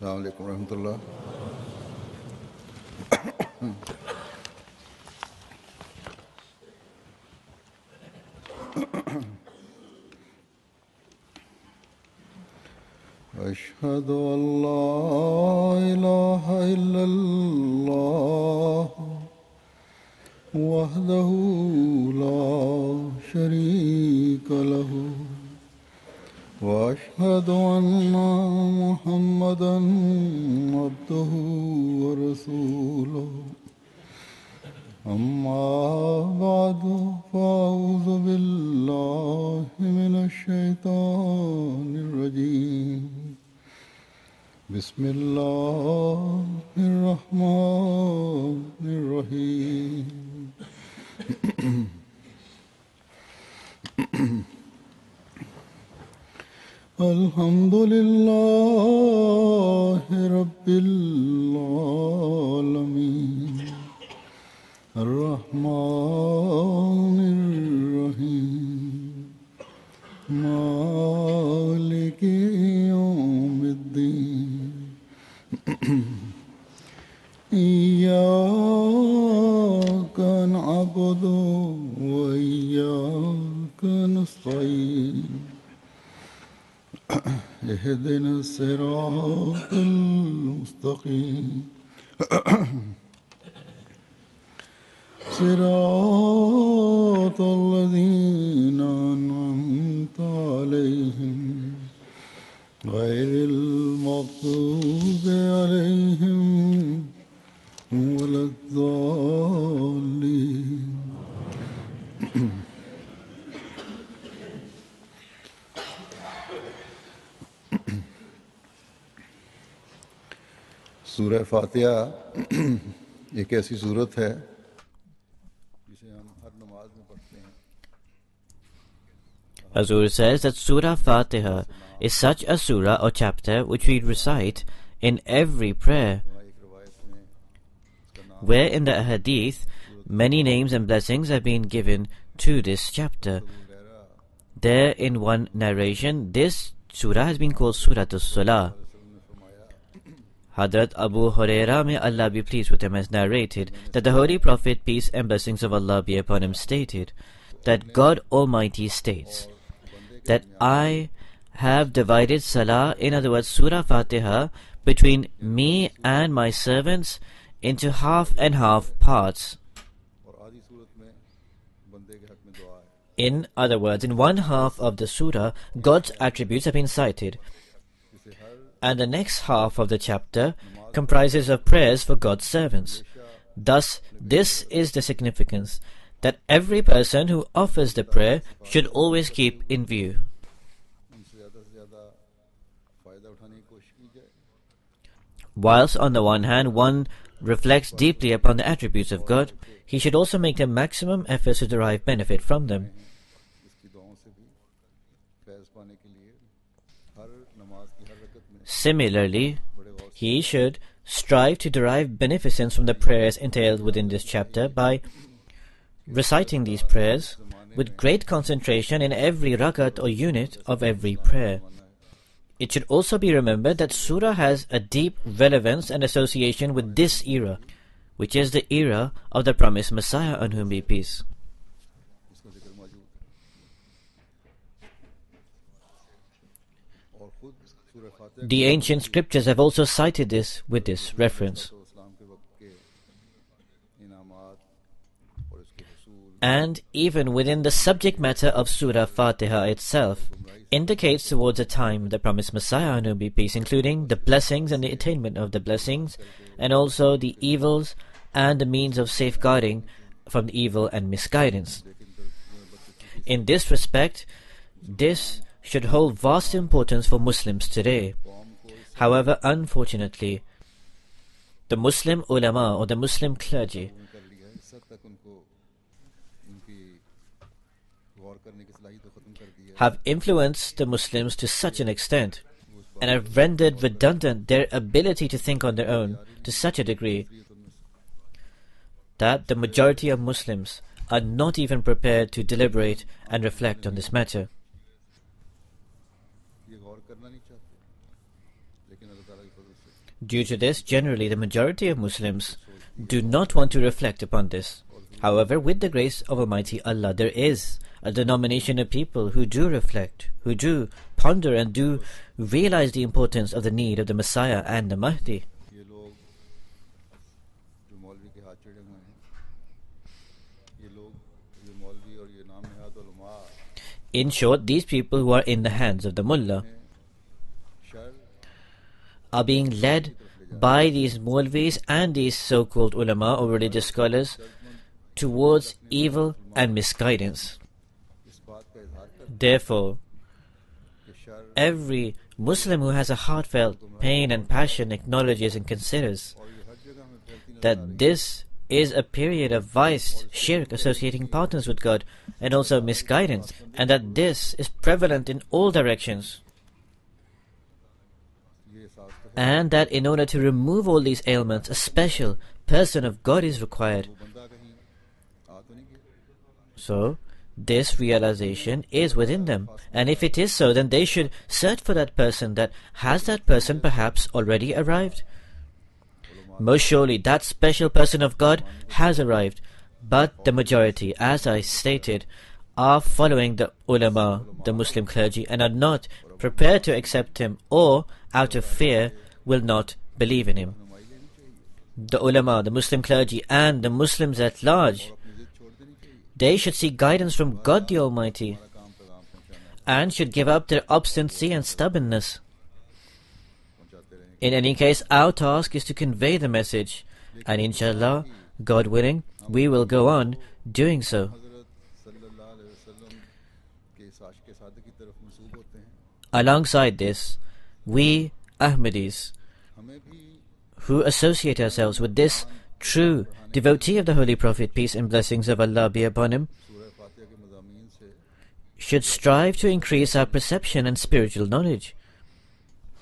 السلام عليكم ورحمة الله. أشهد أن لا إله إلا الله وحده لا شريك له وأشهد أن محمدًا عبده ورسوله أما بعد فأعوذ بالله من الشيطان الرجيم بسم الله الرحمن الرحيم الحمد لله رب العالمين الرحمن الرحيم مالك يوم الدين إياك نعبد وإياك نستعين اهدنا الصراط المستقيم صراط الذين أنعمت عليهم غير المغضوب عليهم ولا الضالين. सूरह फातिहा एक ऐसी सूरत है जिसे हम हर नमाज में पढ़ते हैं. Hazur says that Surah Fatiha is such a surah or chapter which we recite in every prayer, where in the hadith many names and blessings have been given to this chapter. There in one narration, this surah has been called Surah As-Salah. Hadrat Abu Hurairah, may Allah be pleased with him, has narrated that the Holy Prophet, peace and blessings of Allah be upon him, stated that God Almighty states that I have divided Salah, in other words Surah Fatiha, between me and my servants into half and half parts. In other words, in one half of the surah, God's attributes have been cited, and the next half of the chapter comprises of prayers for God's servants. Thus, this is the significance that every person who offers the prayer should always keep in view. Whilst on the one hand one reflects deeply upon the attributes of God, he should also make the maximum efforts to derive benefit from them. Similarly, he should strive to derive beneficence from the prayers entailed within this chapter by reciting these prayers with great concentration in every rakat or unit of every prayer. It should also be remembered that surah has a deep relevance and association with this era, which is the era of the promised Messiah, on whom be peace. The ancient scriptures have also cited this with this reference. And even within the subject matter of Surah Fatiha itself, indicates towards a time the promised Messiah, on whom be peace, including the blessings and the attainment of the blessings, and also the evils and the means of safeguarding from evil and misguidance. In this respect, this should hold vast importance for Muslims today. However, unfortunately, the Muslim ulama or the Muslim clergy have influenced the Muslims to such an extent and have rendered redundant their ability to think on their own to such a degree that the majority of Muslims are not even prepared to deliberate and reflect on this matter. लेकिन अल्लाह ताला की फजल से Due to this, generally the majority of Muslims do not want to reflect upon this. However, with the grace of Almighty Allah, there is a denomination of people who do reflect, who do ponder and do realize the importance of the need of the Messiah and the Mahdi. ये लोग जो मौलवी के हाथ चढ़े हुए हैं, ये लोग ये मौलवी और ये नाम नहाद उलमा In short, these people who are in the hands of the mullah sir are being led by these Maulvis and these so-called ulama or religious scholars towards evil and misguidance. इस बात का इजहार कर Therefore, कि sir every Muslim who has a heartfelt pain and passion acknowledges and considers और ये हर जगह में फैलती नजर आ that this is a period of vice, shirk, associating partners with God, and also misguidance, and that this is prevalent in all directions. ये एहसास तो है And that in order to remove all these ailments, a special person of God is required. वो बंदा कहीं आ तो नहीं गया So, this realization is within them. And if it is so, then they should search for that person. Has that person perhaps already arrived? Most surely, that special person of God has arrived. But the majority, as I stated, are following the ulama, the Muslim clergy, and are not prepared to accept him, or, out of fear, will not believe in him. नुमाई लेनी चाहिए The ulama, the Muslim clergy, and the Muslims at large, अपनी जिद छोड़ देनी चाहिए they should seek guidance from God the Almighty हमारा काम पैगाम पहुंचाना है and should give up their obstinacy and stubbornness. पहुंचाते रहेंगे In any case, our task is to convey the message, and inshallah, God willing, we will go on doing so. हजरत सल्लल्लाहु अलैहि वसल्लम के इस आशिक सादिक की तरफ मंसूब होते हैं Alongside this, we Ahmadis, हमें भी who associate ourselves with this true devotee of the Holy Prophet, peace and blessings of Allah be upon him, सूरह फातिहा के मज़ामीन से should strive to increase our perception and spiritual knowledge.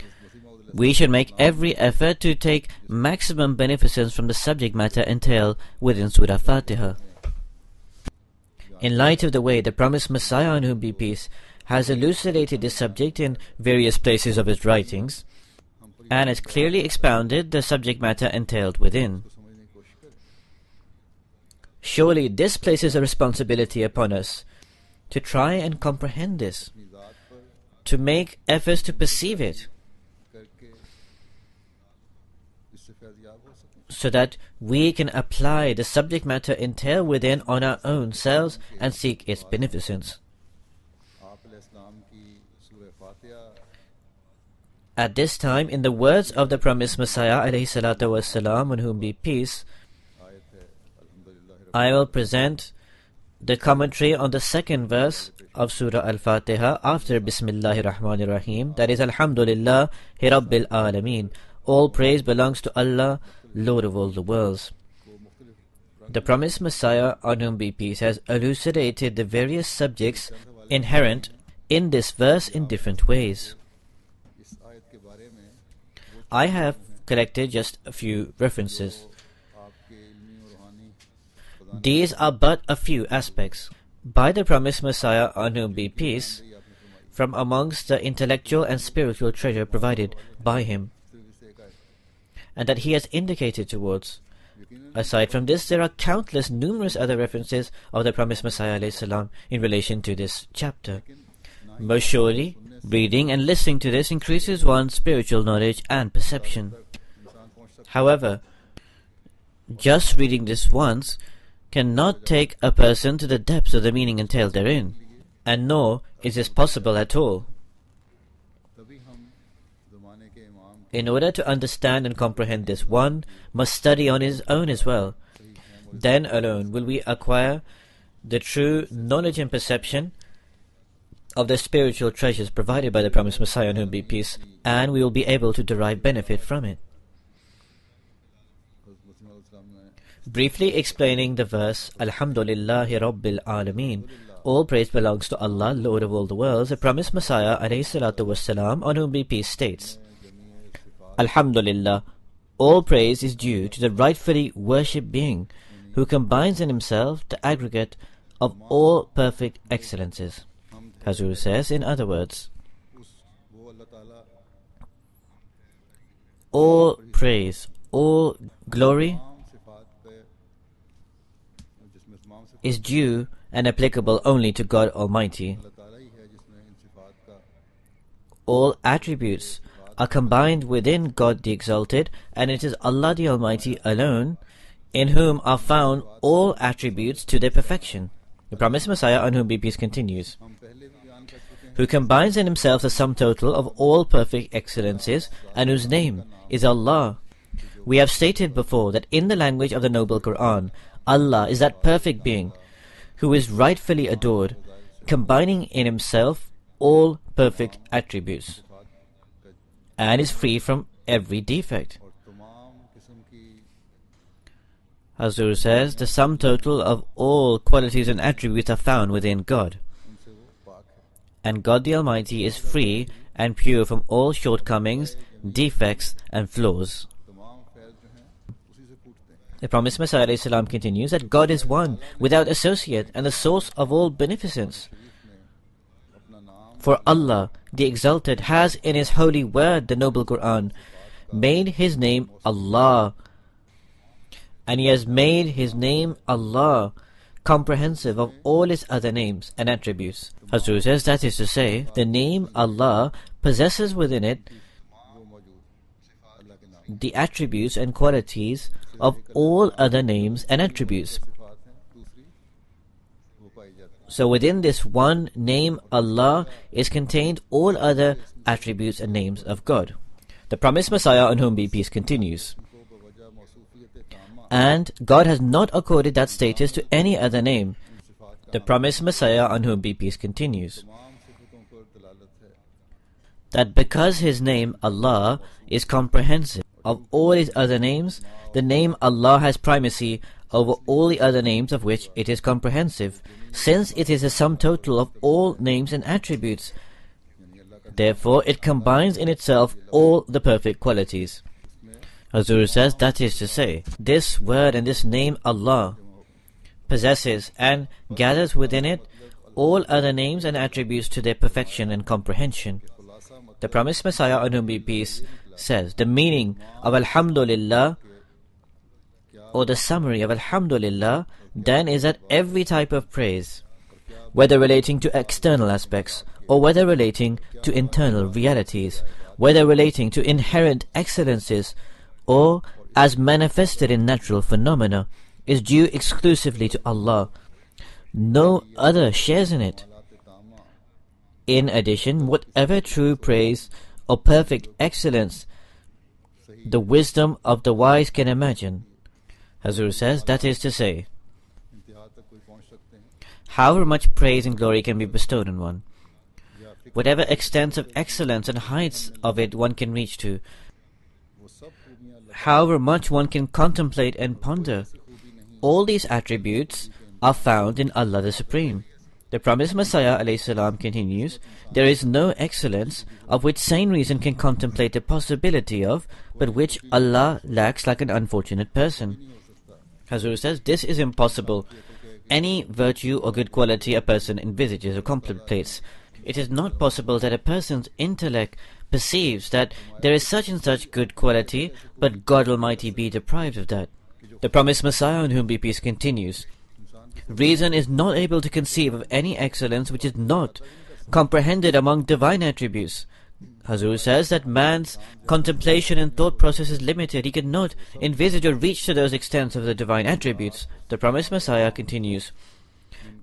Masih मौद We should make every effort to take maximum beneficence from the subject matter entailed within Surah Fatiha. In light of the way the promised Messiah, on whom be peace, has elucidated this subject in various places of his writings, and has clearly expounded the subject matter entailed within. को समझने की कोशिश करें Surely this places a responsibility upon us to try and comprehend this, अपनी ज़ात पर to make efforts to perceive it, करके इससे फैज़याब हो सकें so that we can apply the subject matter entailed within on our own selves and seek its beneficence. आप अलैहिस्सलाम की सूरह फातिहा At this time, in the words of the promised Messiah alayhi salatu wassalam, on whom be peace, आयत है अल्हम्दुलिल्लाह I will present the commentary on the second verse of Surah Al-Fatiha after Bismillahir Rahmanir Rahim, that is Alhamdulillah Rabbil Alameen. All praise belongs to Allah, Lord of all the worlds. को मुख्तलिफ The promised Messiah, on whom be peace, has elucidated the various subjects inherent in this verse in different ways. इस आयत के बारे में वो I have collected just a few references. आपके इल्मी और रूहानी These are but a few aspects. By the promised Messiah, on whom be peace, ही आपने फरमाई from amongst the intellectual and spiritual treasure provided by him, सिर्फ इससे एक आयत and that he has indicated towards. यकीनन Aside from this, there are countless numerous other references of the promised Messiah alayhi salam in relation to this chapter. Most surely, reading and listening to this increases one's spiritual knowledge and perception. इंसान पहुंच सकता However, just reading this once cannot take a person to the depths of the meaning entailed therein, and nor is this possible at all. तभी हम ज़माने के इमाम In order to understand and comprehend this, one must study on his own as well. Then alone will we acquire the true knowledge and perception of the spiritual treasures provided by the promised Messiah, on whom be peace, and we will be able to derive benefit from it. हज़रत मसीह अलैहिस्सलाम ने Briefly explaining the verse, Alhamdulillahi Rabbil Alameen, all praise belongs to Allah, Lord of all the worlds, the promised Messiah, alayhi salatu wassalam, on whom be peace, states, जमीय सिफात Alhamdulillah, all praise is due to the rightfully worshipped being, who combines in himself the aggregate of all perfect excellences. हम Hazur says, in other words, उस वो अल्लाह ताला all praise, all glory तमाम सिफात पे जिसमें तमाम सिफात is due and applicable only to God Almighty. अल्लाह ताला ही है जिसमें इन सिफात का All attributes are combined within God the Exalted, and it is Allah the Almighty alone in whom are found all attributes to their perfection. The promised Messiah, on whom be peace, continues, हम पहले भी बयान कर चुके हैं who combines in himself the sum total of all perfect excellences, and whose name is Allah. We have stated before that in the language of the Noble Quran, Allah is that perfect being who is rightfully adored, combining in himself all perfect attributes, and is free from every defect. और तमाम किस्म की Hazur says, the sum total of all qualities and attributes are found within God, उनसे वो पाक है and God the Almighty is free and pure from all shortcomings, defects and flaws. तमाम फैज़ जो हैं उसी से फूटते हैं The promised Messiah alayhi salam continues that God is one, without associate, and the source of all beneficence. अपना नाम For Allah, the Exalted, has in His holy word, the Noble Quran, made His name Allah, and He has made His name Allah comprehensive of all His other names and attributes. Hazur says, that is to say, the name Allah possesses within it वो मौजूद अल्लाह के नाम the attributes and qualities of all other names and attributes. सिफात हैं दूसरी वो पाई जाती हैं So within this one name Allah is contained all other attributes and names of God. The promised Messiah, on whom be peace, continues, को बवजह मौसूफियत तामा and God has not accorded that status to any other name. इन सिफात का The promised Messiah, on whom be peace, continues, तमाम सिफतों पर दलालत है that because His name Allah is comprehensive of all His other names, the name Allah has primacy over all the other names of which it is comprehensive, since it is the sum total of all names and attributes. Therefore, it combines in itself all the perfect qualities. Hazur says, that is to say, this word and this name Allah possesses and gathers within it all other names and attributes to their perfection and comprehension. The promised Messiah, on whom be peace, says, the meaning of Alhamdulillah, or the summary of Alhamdulillah, then is that every type of praise, whether relating to external aspects or whether relating to internal realities, whether relating to inherent excellences or as manifested in natural phenomena, is due exclusively to Allah. No other shares in it. In addition, whatever true praise or perfect excellence the wisdom of the wise can imagine, Hazur says, that is to say, इंतहा तक कोई पहुंच सकते हैं however much praise and glory can be bestowed on one, या फिक्र whatever extent of excellence and heights of it one can reach to, वो सब खूबियां अल्लाह however much one can contemplate and ponder, खूबी नहीं all these attributes are found in Allah the Supreme. The promised Messiah alayhi salam continues, there is no excellence of which sane reason can contemplate the possibility of, but which Allah lacks like an unfortunate person. Hazur says, this is impossible. Any virtue or good quality a person envisages or contemplates, it is not possible that a person's intellect perceives that there is such and such good quality, but God Almighty be deprived of that. The promised Messiah, on whom be peace, continues, reason is not able to conceive of any excellence which is not comprehended among divine attributes. Hazur says that man's contemplation and thought process is limited. He cannot envisage or reach to those extents of the divine attributes. The promised Messiah continues,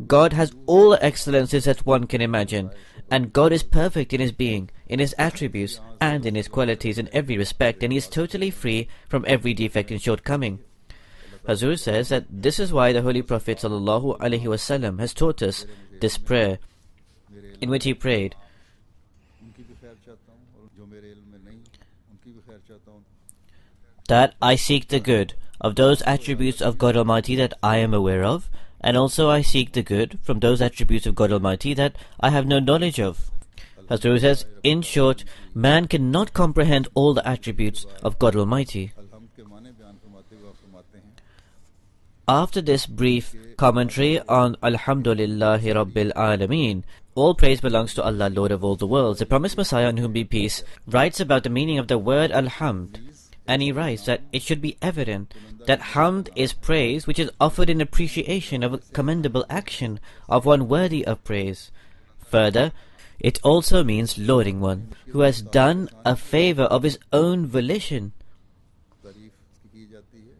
God has all the excellences that one can imagine, and God is perfect in His being, in His attributes, and in His qualities in every respect, and He is totally free from every defect and shortcoming. Hazur says that this is why the Holy Prophet ﷺ has taught us this prayer, in which he prayed, उनकी भी खैर चाहता हूँ और जो मेरे इल्म में नहीं उनकी भी खैर चाहता हूँ that I seek the good of those attributes of God Almighty that I am aware of, and also I seek the good from those attributes of God Almighty that I have no knowledge of. Hazur says, in short, man cannot comprehend all the attributes of God Almighty. अलहम्द के माने बयान फरमाते हुए आप फरमाते हैं After this brief commentary on Alhamdulillahi Rabbil Alameen, all praise belongs to Allah, Lord of all the worlds, the promised Messiah, on whom be peace, writes about the meaning of the word Alhamd. And he writes that it should be evident that hamd is praise which is offered in appreciation of a commendable action of one worthy of praise. Further, it also means lauding one who has done a favor of his own volition, तारीफ इसकी की जाती है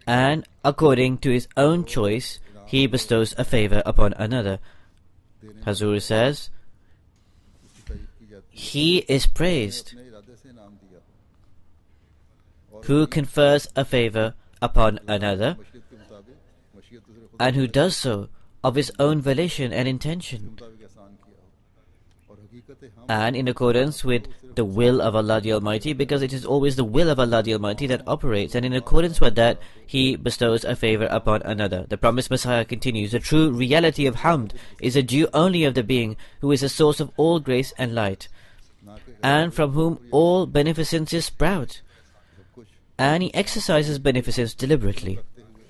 and according to his own choice, he bestows a favor upon another. Hazur says, उसकी तारीफ की जाती है he is praised अपने इरादे से नाम दिया who confers a favor upon another, मशीयत के मुताबिक मशीयत दूसरे खुद and who does so of his own volition and intention, के मुताबिक एहसान किया हो और हकीकत हम and in accordance with the will of Allah the Almighty, because it is always the will of Allah the Almighty that operates, and in accordance with that, He bestows a favor upon another. The promised Messiah continues, the true reality of hamd is a due only of the being who is the source of all grace and light, ना के and from whom all beneficences sprout, सब कुछ and He exercises beneficence deliberately, करते हुए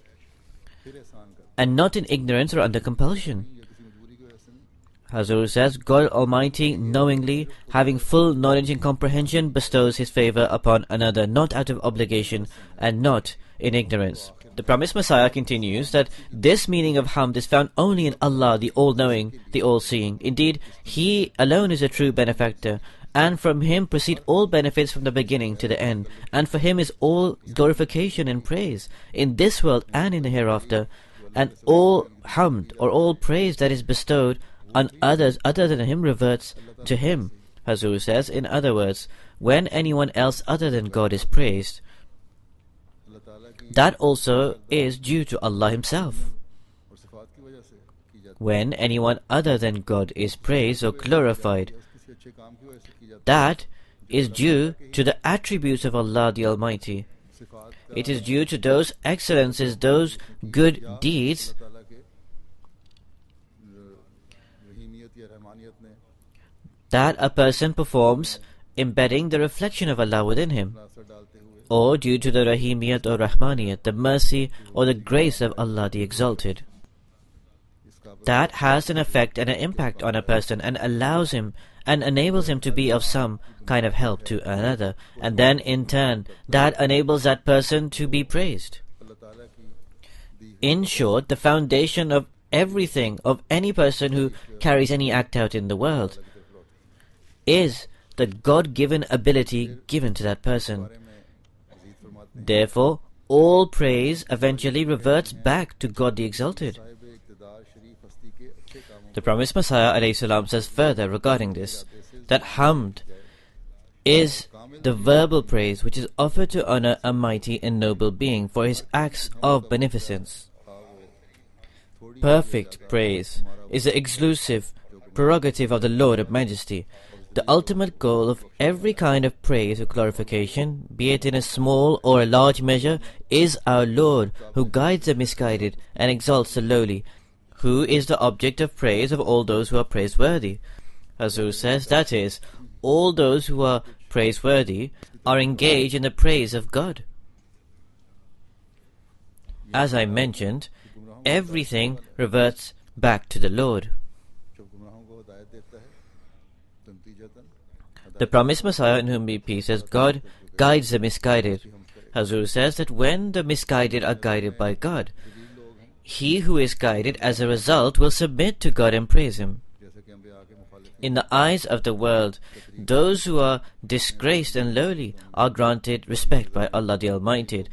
फिर एहसान करते and not in ignorance or under compulsion. या किसी मजबूरी की वजह से नहीं Hazur says, God Almighty, knowingly, having full knowledge and comprehension, bestows His favor upon another, not out of obligation and not in ignorance. The promised Messiah continues that this meaning of hamd is found only in Allah, the All-Knowing, the All-Seeing. Indeed, He alone is a true benefactor, and from Him proceed all benefits from the beginning to the end, and for Him is all glorification and praise, in this world and in the hereafter, and all hamd, or all praise that is bestowed on others other than Him reverts to Him. Hazur says, in other words, when anyone else other than God is praised, अल्लाह ताला की that also is due to Allah Himself. और सिफात की वजह से की जाती When anyone other than God is praised or glorified, है किसी अच्छे काम की वजह से की जाती that is due to the attributes of Allah the Almighty. है सिफात का It is due to those excellences, those good deeds अल्लाह ताला के रहीमियत या रहमानियत ने that a person performs, embedding the reflection of Allah within him, अपना असर डालते हुए or due to the rahimiyat or rahmaniyat, the mercy or the grace of Allah the Exalted. इसका That has an effect and an impact on a person and allows him and enables him to be of some kind of help to another, and then in turn that enables that person to be praised. अल्लाह ताला की दी In short, the foundation of everything, of any person who carries any act out in the world, is the God-given ability given to that person. बारे में मज़ीद फरमाते हैं Therefore, all praise eventually reverts back to God the Exalted. Sahib इक़्तिदार शरीफ हस्ती के अच्छे कामों The promised Messiah ﷺ says further regarding this, that hamd is the verbal praise which is offered to honor a mighty and noble being for his acts of beneficence. Perfect praise is the exclusive prerogative of the Lord of Majesty. The ultimate goal of every kind of praise or glorification, be it in a small or a large measure, is our Lord, who guides the misguided and exalts the lowly, who is the object of praise of all those who are praiseworthy. Hazur says, that is, all those who are praiseworthy are engaged in the praise of God. As I mentioned, everything reverts back to the Lord. जब गुमराहों को हिदायत देता है तो नतीजतन The promised Messiah, in whom be peace, says, God guides the misguided. Hazur says that when the misguided are guided by God, he who is guided as a result will submit to God and praise Him. जैसे कि अम्बिया के मुखालिफ In the eyes of the world, those who are disgraced and lowly are granted respect by Allah the Almighty,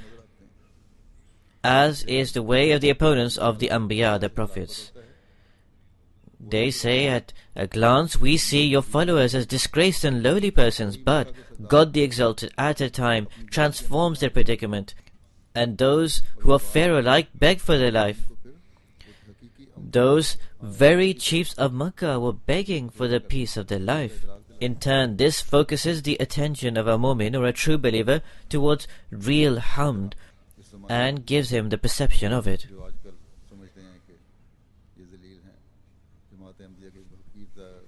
as is the way of the opponents of the Anbiya, the prophets. They say at a glance, we see your followers as disgraced and lowly persons, but God the Exalted at a time transforms their predicament, and those who are Pharaoh-like beg for their life. Those very chiefs of Makkah were begging for the peace of their life. In turn, this focuses the attention of a mu'min or a true believer towards real hamd and gives him the perception of it. जो आजकल समझते हैं कि ये जलील हैं जमात अहमदिया के हकीकत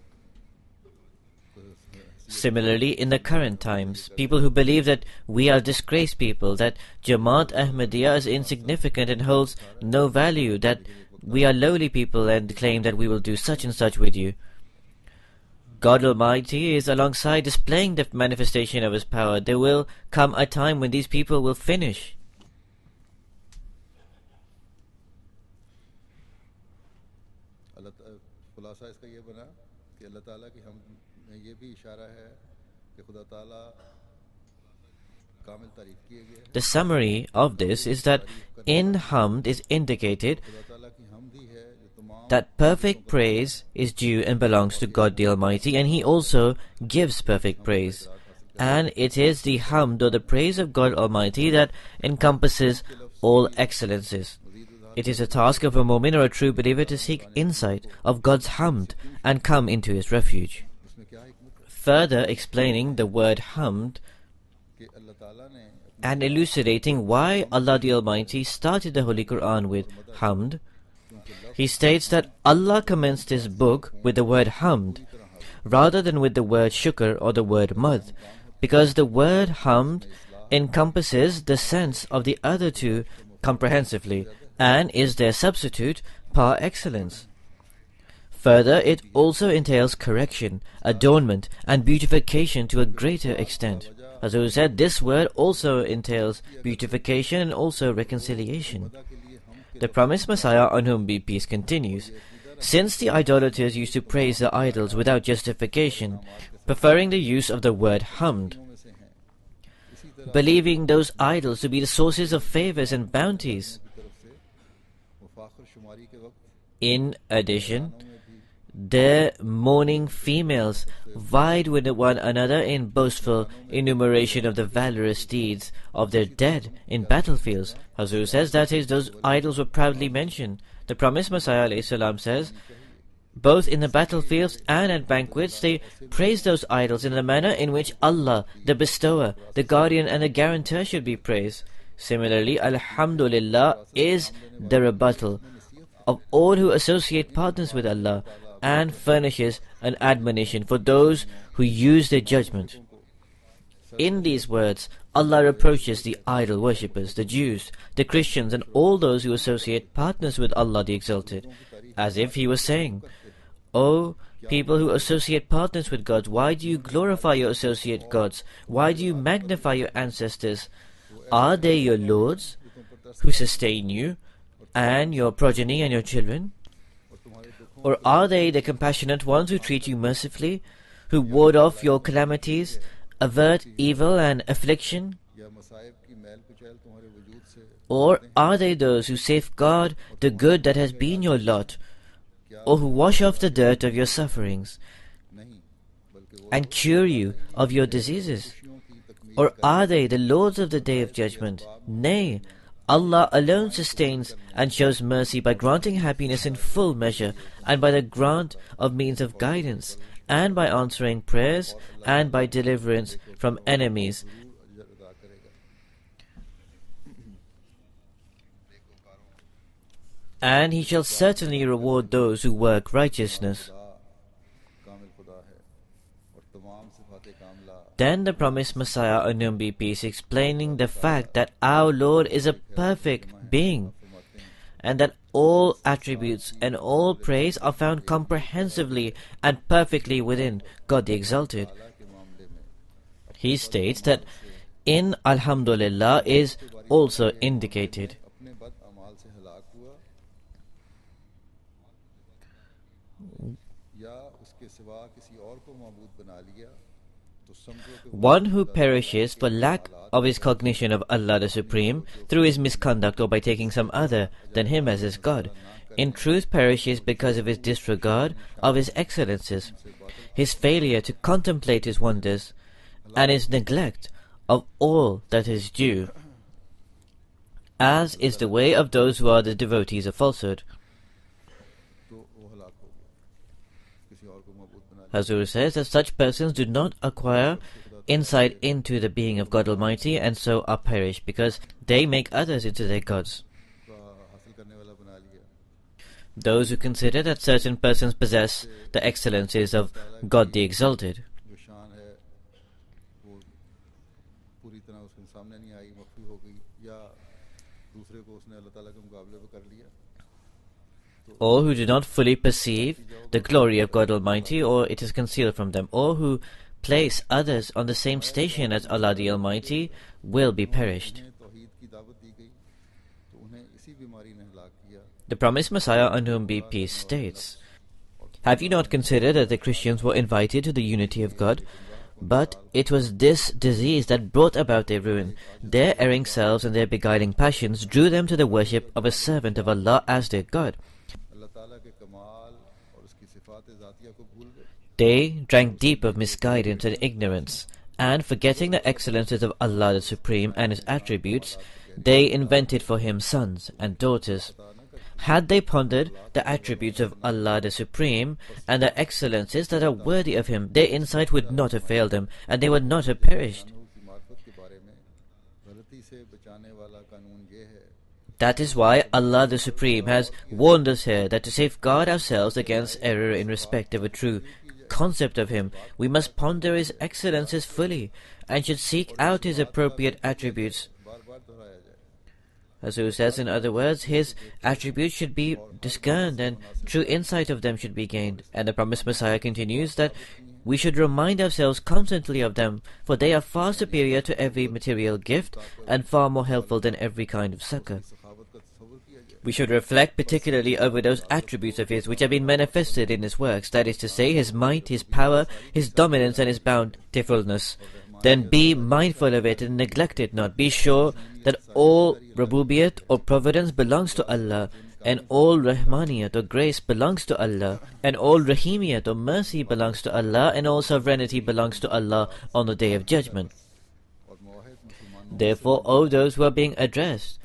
Similarly, in the current times, people who believe that we are disgraced people, that Jamaat Ahmadiyya is insignificant and holds no value, that we are lowly people and claim that we will do such and such with you. God Almighty is alongside displaying the manifestation of His power, there will come a time when these people will finish. खुलासा इसका ये बना कि अल्लाह ताला की हम में ये भी इशारा है कि खुदा ताला कामिल तारीफ किए गए हैं। The summary of this is that in Hamd is indicated खुदा ताला की हमद ही है जो तमाम that perfect praise is due and belongs to God the Almighty, and He also gives perfect praise. And it is the hamd, or the praise of God Almighty, that encompasses all excellences. It is a task of a mu'min or a true believer to seek insight of God's hamd and come into His refuge. उसमें क्या हिकमत है Further explaining the word hamd कि अल्लाह ताला ने and elucidating why Allah the Almighty started the Holy Quran with hamd, He states that Allah commenced His book with the word hamd rather than with the word shukr or the word madh, because the word hamd encompasses the sense of the other two comprehensively and is their substitute par excellence. Further, it also entails correction, adornment, and beautification to a greater extent. As I said, this word also entails beautification and also reconciliation. The promised Messiah, on whom be peace, continues, since the idolaters used to praise the idols without justification, preferring the use of the word hamd, believing those idols to be the sources of favors and bounties. In addition, their mourning females vied with one another in boastful enumeration of the valorous deeds of their dead in battlefields. Hazur says, that is, those idols were proudly mentioned. The promised Messiah ﷺ says, both in the battlefields and at banquets, they praise those idols in the manner in which Allah, the bestower, the guardian and the guarantor should be praised. Similarly, Alhamdulillah is the rebuttal of all who associate partners with Allah and furnishes an admonition for those who use their judgment. In these words, Allah reproaches the idol worshippers, the Jews, the Christians, and all those who associate partners with Allah the Exalted, as if He was saying, O people who associate partners with gods, why do you glorify your associate gods? Why do you magnify your ancestors? Are they your lords who sustain you and your progeny and your children? Or are they the compassionate ones who treat you mercifully, who ward off your calamities, avert evil and affliction? Or are they those who safeguard the good that has been your lot, or who wash off the dirt of your sufferings, and cure you of your diseases? Or are they the lords of the Day of Judgment? Nay, Allah alone sustains and shows mercy by granting happiness in full measure, and by the grant of means of guidance, and by answering prayers, and by deliverance from enemies. And He shall certainly reward those who work righteousness. Then the promised Messiah, on whom be peace, explaining the fact that our Lord is a perfect being, and that all attributes and all praise are found comprehensively and perfectly within God the Exalted. He states that in Alhamdulillah is also indicated. One who perishes for lack of his cognition of Allah the Supreme through his misconduct or by taking some other than Him as his God, in truth perishes because of his disregard of His excellences, his failure to contemplate His wonders, and his neglect of all that is due, as is the way of those who are the devotees of falsehood. Hazur says that such persons do not acquire insight into the being of God Almighty and so are perished, because they make others into their gods. Those who consider that certain persons possess the excellences of God the Exalted, or who do not fully perceive the glory of God Almighty, or it is concealed from them, or who place others on the same station as Allah the Almighty, will be perished. उन्हें तौहीद की दावत दी गई तो उन्हें इसी बीमारी ने हलाक किया. The promised Messiah, on whom be peace, states, "Have you not considered that the Christians were invited to the unity of God? But it was this disease that brought about their ruin. Their erring selves and their beguiling passions drew them to the worship of a servant of Allah as their God. अल्लाह ताला के कमाल और उसकी सिफात ज़ातिया को भूल गए. They drank deep of misguidance and ignorance, and forgetting the excellences of Allah the Supreme and His attributes, they invented for Him sons and daughters. Had they pondered the attributes of Allah the Supreme and the excellences that are worthy of Him, their insight would not have failed them, and they would not have perished. की मार्फत के बारे में गलती से बचाने वाला कानून ये है. That is why Allah the Supreme has warned us here that to safeguard ourselves against error in respect of a true concept of Him, we must ponder His excellences fully, and should seek out His appropriate attributes. बार-बार दोहराया जाए. Hazur says, in other words, His attributes should be discerned and true insight of them should be gained. And the promised Messiah continues that we should remind ourselves constantly of them, for they are far superior to every material gift and far more helpful than every kind of succor. सखावत का तस्वुर किया जाए. We should reflect particularly over those attributes of His which have been manifested in His works, that is to say, His might, His power, His dominance and His bountifulness. Then be mindful of it and neglect it not. Be sure that all Rububiyat or providence belongs to Allah, and all Rahmaniyat or grace belongs to Allah, and all Rahimiyat or mercy belongs to Allah, and all sovereignty belongs to Allah on the Day of Judgment. और मुवाहिद मुसलमानों Therefore, O those who are being addressed,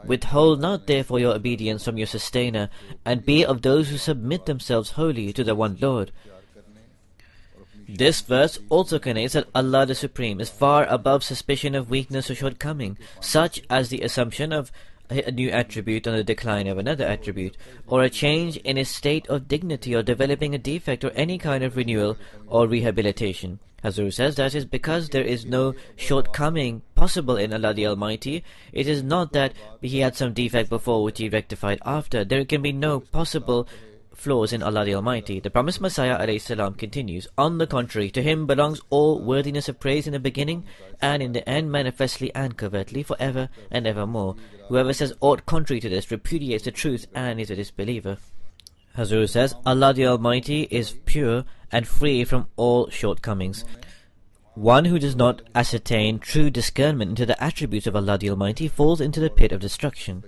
withhold not therefore your obedience from your sustainer, and be of those who submit themselves wholly to the one Lord. प्यार करने और अपनी This verse also connotes that Allah the Supreme is far above suspicion of weakness or shortcoming, such as the assumption of a new attribute on the decline of another attribute, or a change in his state of dignity, or developing a defect, or any kind of renewal or rehabilitation. Hazur says that is because there is no shortcoming possible in Allah the Almighty. It is not that He had some defect before which He rectified after. There can be no possible flaws in Allah the Almighty. The promised Messiah ﷺ continues, "On the contrary, to Him belongs all worthiness of praise in the beginning and in the end, manifestly and covertly, forever and evermore. Whoever says aught contrary to this repudiates the truth and is a disbeliever." Hazur says, Allah the Almighty is pure and free from all shortcomings. One who does not ascertain true discernment into the attributes of Allah the Almighty falls into the pit of destruction.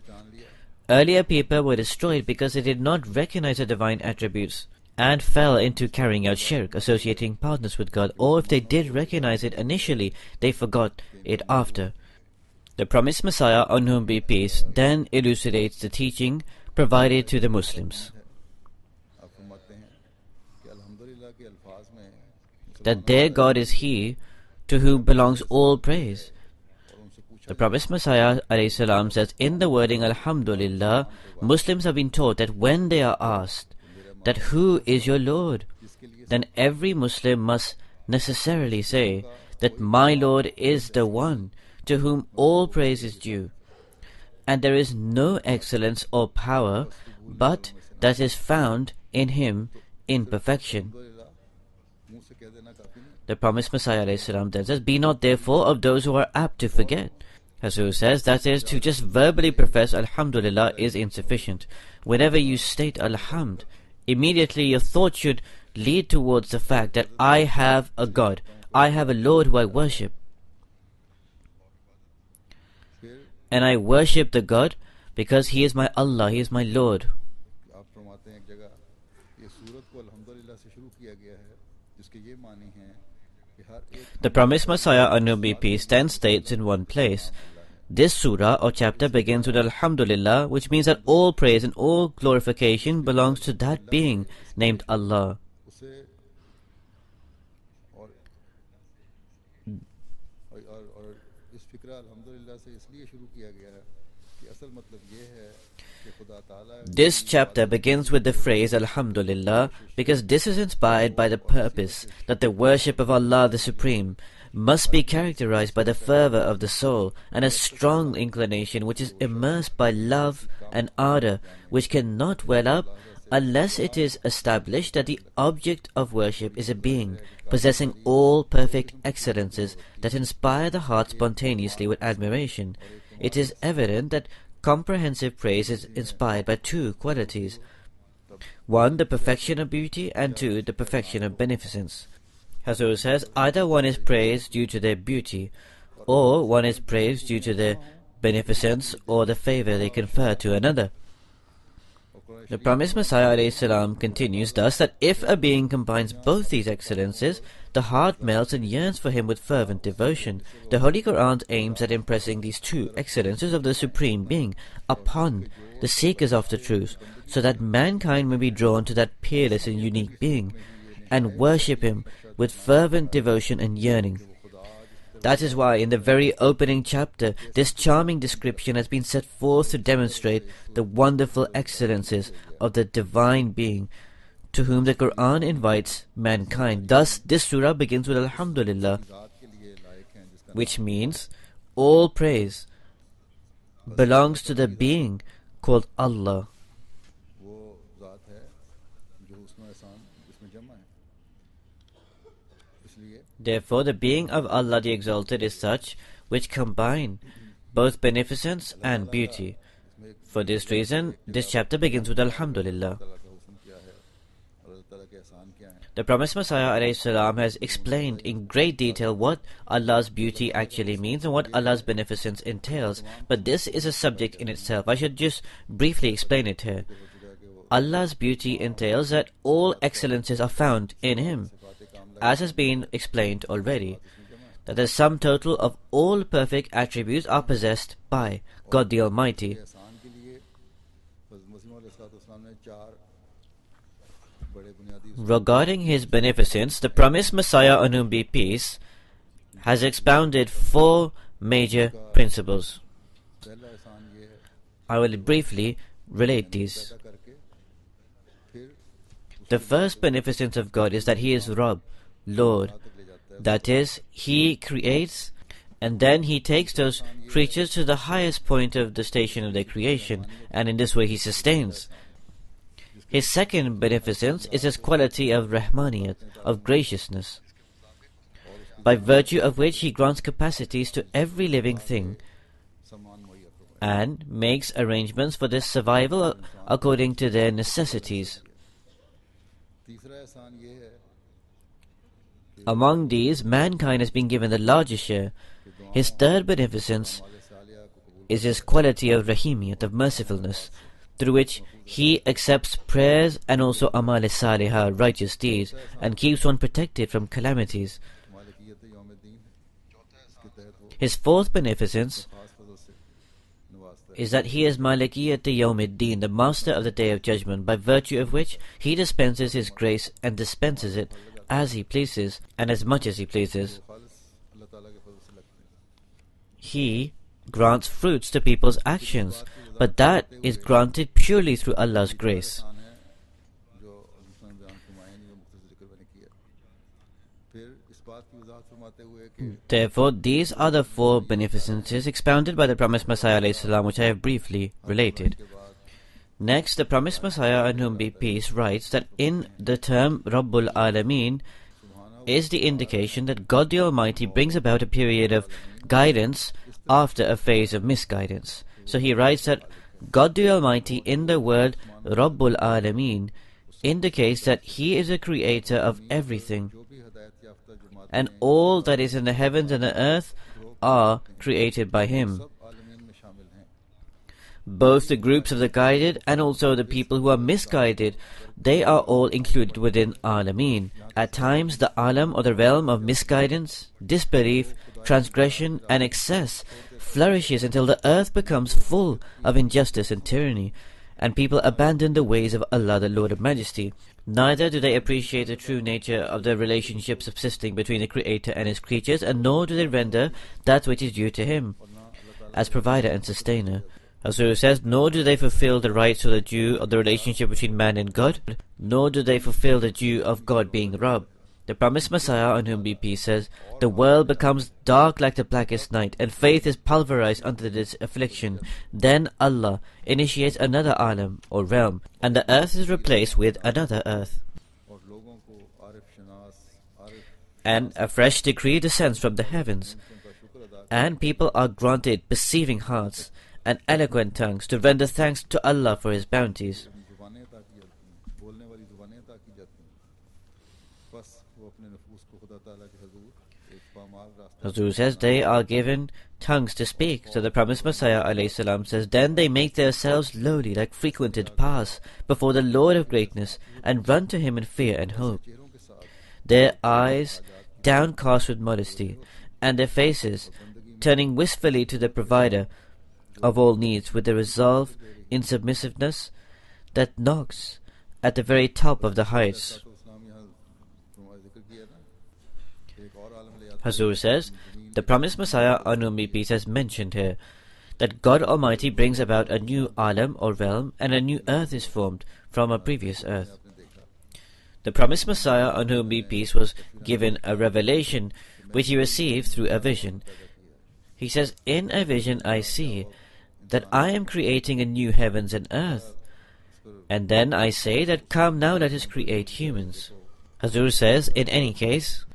Earlier people were destroyed because they did not recognize the divine attributes and fell into carrying out shirk, associating partners with God, or if they did recognize it initially, they forgot it after. The promised Messiah, on whom be peace, then elucidates the teaching provided to the Muslims, आप फरमाते हैं कि अल्हम्दुलिल्लाह के अल्फाज में that their God is He to whom belongs all praise. और उनसे पूछा The promised Messiah ﷺ says, in the wording Alhamdulillah, Muslims have been taught that when they are asked that who is your Lord, जिसके लिए then every Muslim must necessarily say that my Lord is the one to whom all praise is due, and there is no excellence or power but that is found in Him in perfection. अल्हम्दुलिल्लाह मुंह से कह देना काफी नहीं. The promised Messiah ﷺ then says, be not therefore of those who are apt to forget. Hazur says, that is, to just verbally profess Alhamdulillah is insufficient. Whenever you state Alhamd, immediately your thought should lead towards the fact that I have a God, I have a Lord who I worship, फिर and I worship the God because He is my Allah, He is my Lord. आप फरमाते हैं एक जगह ये सूरत को अल्हम्दुलिल्लाह से शुरू किया गया है जिसके ये मानी हैं कि हर एक The promised Messiah, on whom be peace, then states in one place, this surah or chapter begins with Alhamdulillah, which means that all praise and all glorification belongs to that being named Allah. उसे और इस फिक्रा अल्हम्दुलिल्लाह से इसलिए शुरू किया गया है कि असल मतलब ये है कि खुदा ताला This chapter begins with the phrase Alhamdulillah because this is inspired by the purpose that the worship of Allah the Supreme must be characterized by the fervor of the soul and a strong inclination which is immersed by love and ardor which cannot well up unless it is established that the object of worship is a being possessing all perfect excellences that inspire the heart spontaneously with admiration. It is evident that comprehensive praise is inspired by two qualities: one, the perfection of beauty, and two, the perfection of beneficence. Hazur says either one is praised due to their beauty, or one is praised due to their beneficence or the favor they confer to another. The promised Messiah ﷺ continues thus that if a being combines both these excellences, the heart melts and yearns for him with fervent devotion. The Holy Quran aims at impressing these two excellences of the Supreme Being upon the seekers of the truth, so that mankind may be drawn to that peerless and unique being, and worship him with fervent devotion and yearning. That is why in the very opening chapter this charming description has been set forth to demonstrate the wonderful excellences of the Divine Being, to whom the Quran invites mankind. Thus this surah begins with Alhamdulillah, which means all praise belongs to the being called Allah. Therefore the being of Allah the Exalted is such which combine both beneficence and beauty. For this reason, this chapter begins with Alhamdulillah. The promised Messiah ﷺ has explained in great detail what Allah's beauty actually means and what Allah's beneficence entails, but this is a subject in itself. I should just briefly explain it here. Allah's beauty entails that all excellences are found in Him, as has been explained already, that the sum total of all perfect attributes are possessed by God the Almighty. Regarding His beneficence, the promised Messiah, on whom be peace, has expounded four major principles. I will briefly relate these. The first beneficence of God is that He is Rabb, Lord. That is, He creates and then He takes those creatures to the highest point of the station of their creation, and in this way He sustains. His second beneficence is His quality of Rahmaniyat, of graciousness, by virtue of which He grants capacities to every living thing and makes arrangements for their survival according to their necessities. Among these, mankind has been given the largest share. His third beneficence is His quality of Rahimiyat, of mercifulness, through which He accepts prayers and also Amal Salihah, righteous deeds, and keeps one protected from calamities. His fourth beneficence is that He is Malikiyat Yawmiddin, the master of the Day of Judgment, by virtue of which He dispenses His grace and dispenses it as He pleases and as much as He pleases. He grants fruits to people's actions, but that is granted purely through Allah's grace. Therefore, these are the four beneficences expounded by the promised Messiah ﷺ, which I have briefly related. Next, the promised Messiah, on whom be peace, writes that in the term Rabbul Alameen is the indication that God the Almighty brings about a period of guidance after a phase of misguidance. So he writes that God the Almighty in the word Rabbul Alameen indicates that He is a creator of everything, and all that is in the heavens and the earth are created by Him. Both the groups of the guided and also the people who are misguided, they are all included within Alameen. At times the Alam, or the realm of misguidance, disbelief, transgression and excess flourishes until the earth becomes full of injustice and tyranny, and people abandon the ways of Allah the Lord of Majesty. Neither do they appreciate the true nature of the relationship subsisting between the Creator and His creatures, and nor do they render that which is due to Him as provider and sustainer. Hazur says, nor do they fulfill the rights of the due of the relationship between man and God, nor do they fulfill the due of God being Rabb. The promised Messiah, on whom be peace, says, the world becomes dark like the blackest night, and faith is pulverized under this affliction. Then Allah initiates another alam, or realm, and the earth is replaced with another earth. And a fresh decree descends from the heavens, and people are granted perceiving hearts and eloquent tongues to render thanks to Allah for His bounties. Hazur says, they are given tongues to speak. So the promised Messiah ﷺ says, then they make themselves lowly like frequented paths before the Lord of greatness, and run to Him in fear and hope. Their eyes downcast with modesty, and their faces turning wistfully to the provider of all needs, with the resolve in submissiveness that knocks at the very top of the heights. Hazur says, the promised Messiah, on whom be peace, has mentioned here that God Almighty brings about a new alam or realm, and a new earth is formed from a previous earth. The promised Messiah, on whom be peace, was given a revelation which he received through a vision. He says, in a vision I see that I am creating a new heavens and earth, and then I say that come now let us create humans. Hazur says, in any case,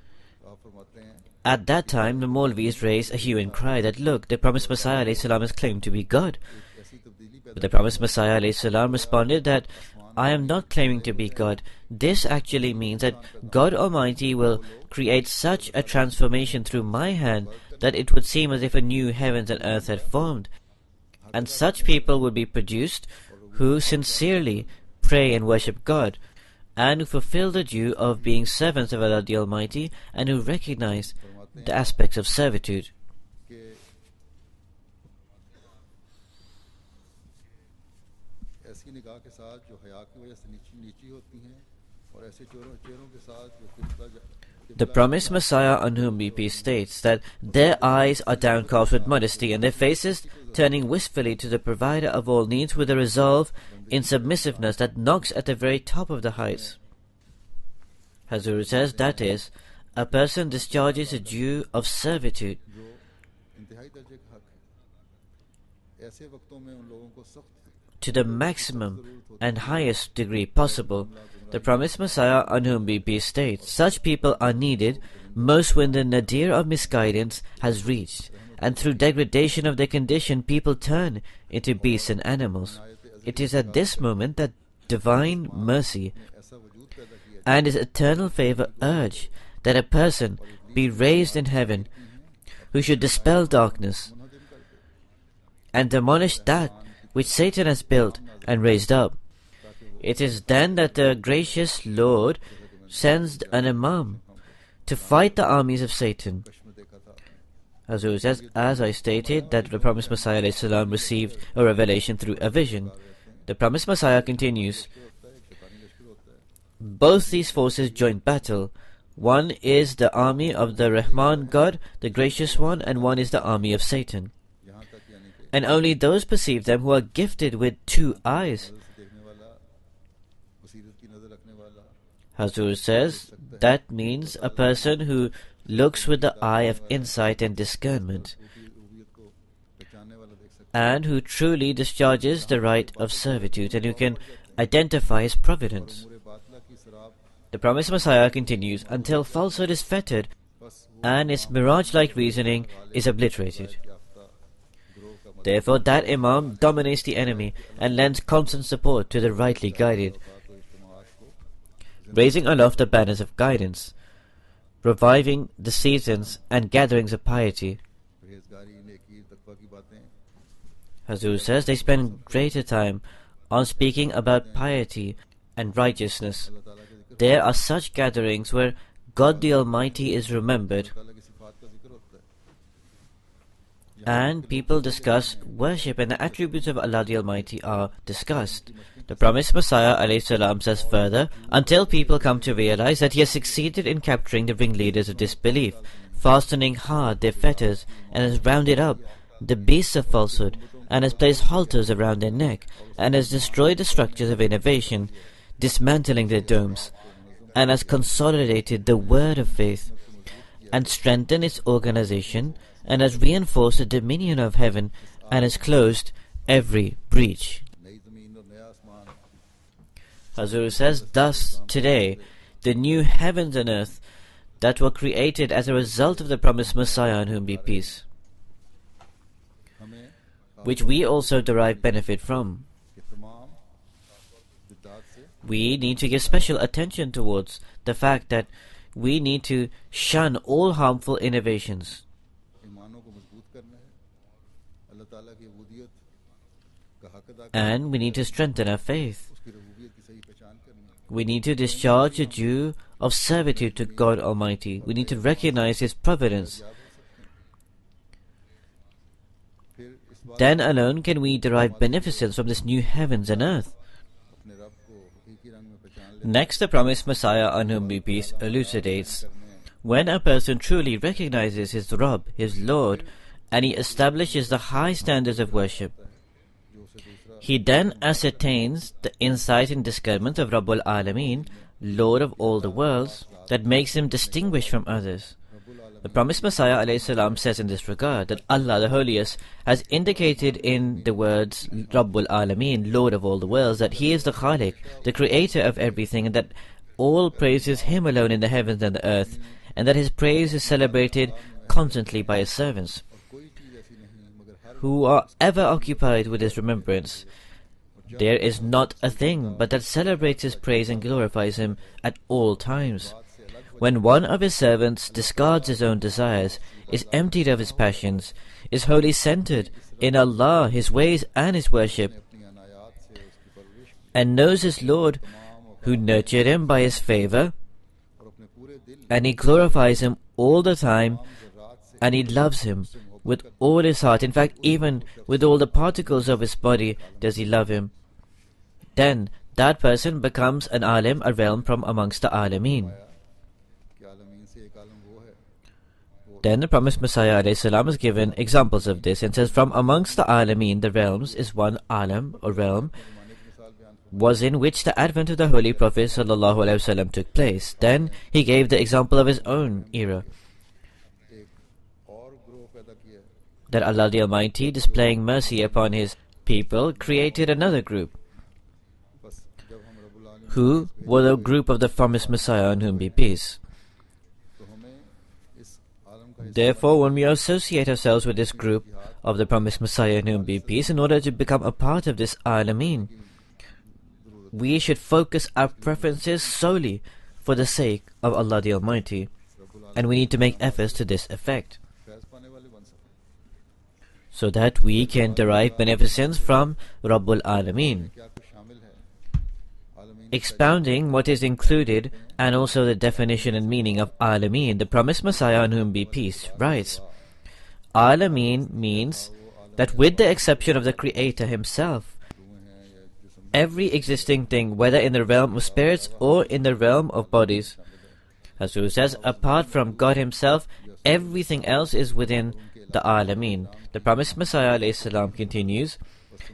at that time the Maulvis raised a hue and cry that look, the promised Messiah ﷺ is claimed to be God. But the promised Messiah ﷺ responded that I am not claiming to be God. This actually means that God Almighty will create such a transformation through my hand that it would seem as if a new heavens and earth had formed. And such people would be produced who sincerely pray and worship God, and who fulfill the due of being servants of Allah the Almighty, and who recognize the aspects of servitude. The promised Messiah, on whom be peace, states that their eyes are downcast with modesty, and their faces turning wistfully to the provider of all needs, with a resolve in submissiveness that knocks at the very top of the heights. Hazur says, that is, a person discharges a due of servitude to the maximum and highest degree possible. The promised Messiah, on whom be peace, states, such people are needed most when the nadir of misguidance has reached, and through degradation of their condition people turn into beasts and animals. It is at this moment that divine mercy and His eternal favor urge that a person be raised in heaven who should dispel darkness and demolish that which Satan has built and raised up. It is then that the gracious Lord sends an Imam to fight the armies of Satan. Hazur says, as I stated, that the promised Messiah ﷺ received a revelation through a vision. The promised Messiah continues, both these forces join battle. One is the army of the Rahman God, the Gracious One, and one is the army of Satan. And only those perceive them who are gifted with two eyes. Hazur says, that means a person who looks with the eye of insight and discernment, and who truly discharges the right of servitude, and who can identify His providence. The promised Messiah continues, until falsehood is fettered and its mirage-like reasoning is obliterated. Therefore that Imam dominates the enemy and lends constant support to the rightly guided, raising aloft the banners of guidance, reviving the seasons and gatherings of piety. Hazur says they spend greater time on speaking about piety and righteousness. There are such gatherings where God the Almighty is remembered, and people discuss worship, and the attributes of Allah the Almighty are discussed. The promised Messiah ﷺ says further, until people come to realize that he has succeeded in capturing the ringleaders of disbelief, fastening hard their fetters, and has rounded up the beasts of falsehood, and has placed halters around their neck, and has destroyed the structures of innovation, dismantling their domes, and has consolidated the word of faith, and strengthened its organization, and has reinforced the dominion of heaven, and has closed every breach. Hazur says, thus today, the new heavens and earth that were created as a result of the promised Messiah, on whom be peace, which we also derive benefit from. We need to give special attention towards the fact that we need to shun all harmful innovations. And we need to strengthen our faith. We need to discharge the due of servitude to God Almighty. We need to recognize His providence. Then alone can we derive beneficence from this new heavens and earth. Next, the promised Messiah, on whom be peace, elucidates, when a person truly recognizes his Rabb, his Lord, and he establishes the high standards of worship, he then ascertains the insight and discernment of Rabbul Alameen, Lord of all the worlds, that makes him distinguished from others. The promised Messiah ﷺ says in this regard that Allah the Holiest has indicated in the words Rabbul Alameen, Lord of all the worlds, that He is the Khaliq, the creator of everything, and that all praises Him alone in the heavens and the earth, and that His praise is celebrated constantly by His servants, who are ever occupied with His remembrance. There is not a thing but that celebrates His praise and glorifies Him at all times. When one of His servants discards his own desires, is emptied of his passions, is wholly centered in Allah, His ways and His worship, and knows his Lord, who nurtured him by His favor, and he glorifies Him all the time, and he loves Him with all his heart, in fact even with all the particles of his body does he love Him, then that person becomes an alim, a realm from amongst the alameen. Then the promised Messiah ﷺ has given examples of this and says, from amongst the alameen, the realms, is one alam or realm was in which the advent of the Holy Prophet ﷺ took place. Then he gave the example of his own era, that Allah the Almighty, displaying mercy upon His people, created another group, who were the group of the promised Messiah, on whom be peace. Therefore, when we associate ourselves with this group of the promised Messiah, on whom be peace, in order to become a part of this alameen, we should focus our preferences solely for the sake of Allah the Almighty, and we need to make efforts to this effect, so that we can derive beneficence from Rabbul Alameen. Expounding what is included and also the definition and meaning of Alameen, the promised Messiah, on whom be peace, writes, Alameen means that with the exception of the Creator Himself, every existing thing, whether in the realm of spirits or in the realm of bodies, Hazur says, apart from God Himself, everything else is within the Alameen. The promised Messiah ﷺ continues,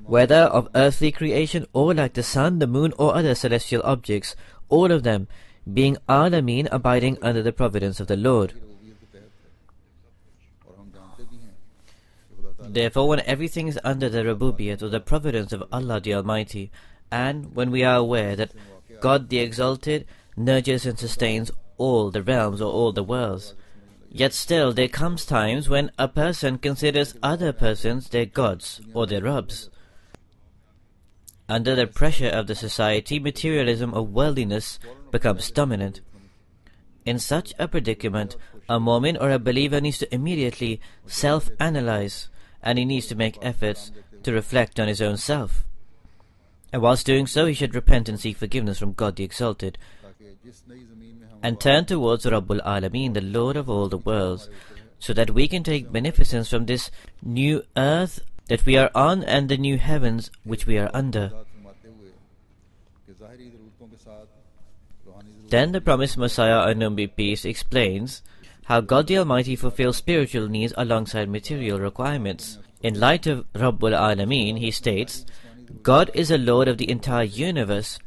whether of earthly creation or like the sun, the moon, or other celestial objects, all of them being Alameen, abiding under the providence of the Lord. Therefore, when everything is under the Rububiyyat or the providence of Allah the Almighty, and when we are aware that God the Exalted nurtures and sustains all the realms or all the worlds, yet still there comes times when a person considers other persons their gods or their Rabbs. Under the pressure of the society, materialism or worldliness becomes dominant. In such a predicament, a mu'min or a believer needs to immediately self-analyze, and he needs to make efforts to reflect on his own self. And whilst doing so, he should repent and seek forgiveness from God the Exalted, and turn towards Rabbul Alameen, the Lord of all the worlds, so that we can take beneficence from this new earth that we are on and the new heavens which we are under. Then the promised Messiah, on whom be peace, explains how God the Almighty fulfills spiritual needs alongside material requirements. In light of Rabbul Alameen, he states, God is the Lord of the entire universe,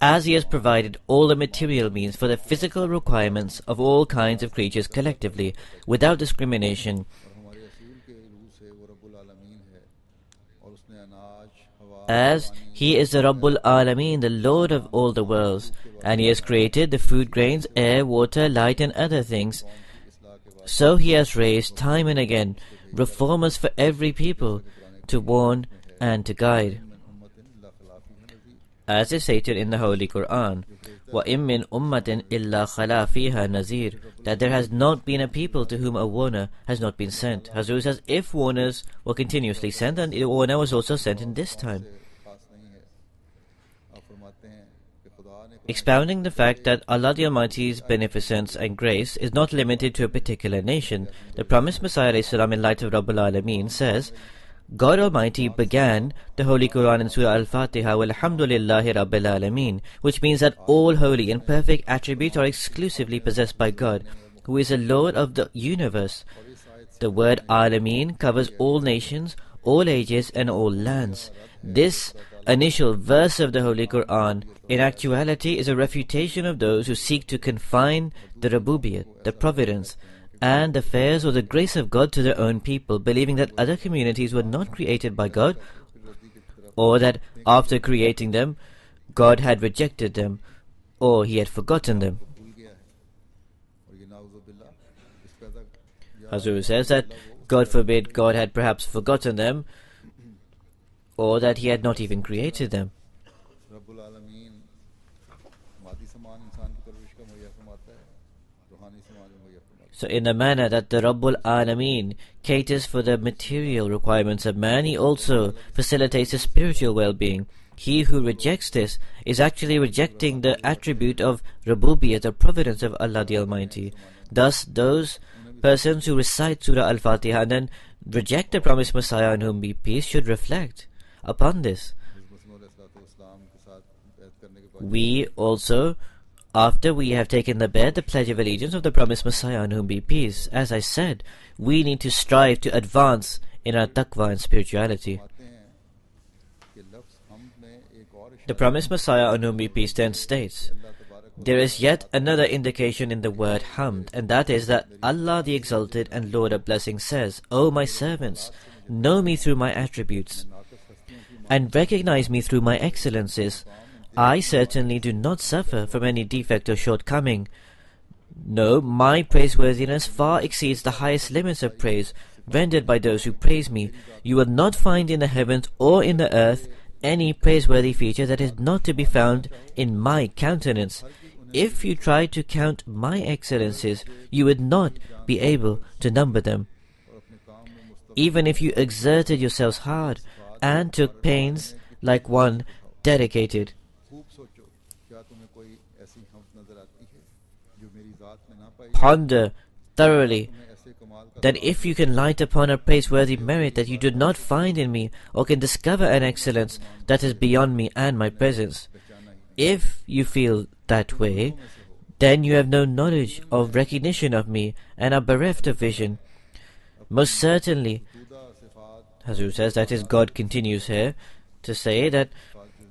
as He has provided all the material means for the physical requirements of all kinds of creatures collectively, without discrimination. As He is the Rabbul Alameen, the Lord of all the worlds, and He has created the food grains, air, water, light and other things. So He has raised time and again reformers for every people to warn and to guide. As is stated in the Holy Quran, وَإِن مِّن أُمَّةٍ إِلَّا خَلَا فِيهَا نَذِيرٌ, that there has not been a people to whom a warner has not been sent. Hazur says, if warners were continuously sent, then a warner was also sent in this time. Expounding the fact that Allah the Almighty's beneficence and grace is not limited to a particular nation, the promised Messiah ﷺ, in light of Rabbul Alameen, says, God Almighty began the Holy Quran in Surah Al-Fatiha, Walhamdulillahi Rabbil Alameen, which means that all holy and perfect attributes are exclusively possessed by God, who is the Lord of the universe. The word Alameen covers all nations, all ages and all lands. This initial verse of the Holy Quran in actuality is a refutation of those who seek to confine the Rububiyyat, the providence, and affairs or the grace of God to their own people, believing that other communities were not created by God, or that after creating them, God had rejected them, or He had forgotten them. Hazur says that, God forbid, God had perhaps forgotten them, or that He had not even created them. So in the manner that the Rabbul Alameen caters for the material requirements of man, He also facilitates the spiritual well-being. He who rejects this is actually rejecting the attribute of Rububiyyat, the providence of Allah the Almighty. Thus, those persons who recite Surah Al-Fatiha and then reject the promised Messiah, on whom be peace, should reflect upon this. We also, after we have taken the bed, the pledge of allegiance of the promised Messiah, on whom be peace, as I said, we need to strive to advance in our taqwa and spirituality. The promised Messiah, on whom be peace, then states, there is yet another indication in the word hamd, and that is that Allah the Exalted and Lord of Blessings says, O my servants, know me through my attributes, and recognize me through my excellences. I certainly do not suffer from any defect or shortcoming. No, my praiseworthiness far exceeds the highest limits of praise rendered by those who praise me. You will not find in the heavens or in the earth any praiseworthy feature that is not to be found in my countenance. If you tried to count my excellences, you would not be able to number them. Even if you exerted yourselves hard and took pains like one dedicated. Ponder thoroughly that if you can light upon a praiseworthy merit that you do not find in me, or can discover an excellence that is beyond me and my presence, if you feel that way, then you have no knowledge of recognition of me and are bereft of vision. Most certainly, Hazur says, that is, God continues here to say that,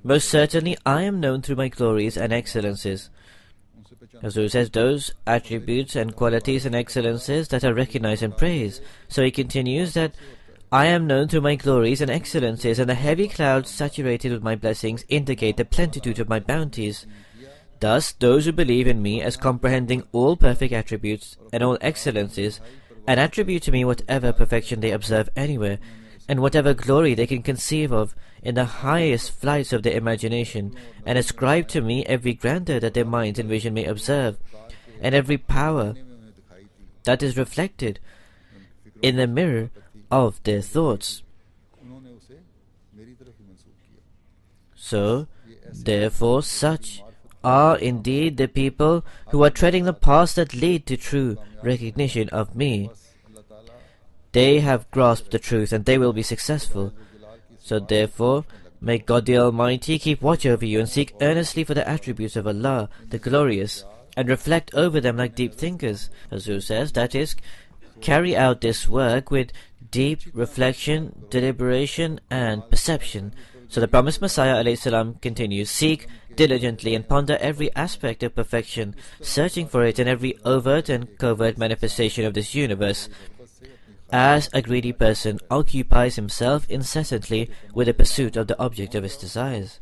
most certainly I am known through my glories and excellences. Hazur says those attributes and qualities and excellences that are recognized and praised. So he continues that, I am known through my glories and excellences, and the heavy clouds saturated with my blessings indicate the plenitude of my bounties. Thus, those who believe in me as comprehending all perfect attributes and all excellences, and attribute to me whatever perfection they observe anywhere, and whatever glory they can conceive of in the highest flights of their imagination, and ascribe to me every grandeur that their minds and vision may observe, and every power that is reflected in the mirror of their thoughts. So, therefore, such are indeed the people who are treading the paths that lead to true recognition of me. They have grasped the truth and they will be successful. So therefore, may God the Almighty keep watch over you and seek earnestly for the attributes of Allah, the Glorious, and reflect over them like deep thinkers. Hazur says, that is, carry out this work with deep reflection, deliberation, and perception. So the promised Messiah ﷺ continues, seek diligently and ponder every aspect of perfection, searching for it in every overt and covert manifestation of this universe. As a greedy person occupies himself incessantly with the pursuit of the object of his desires.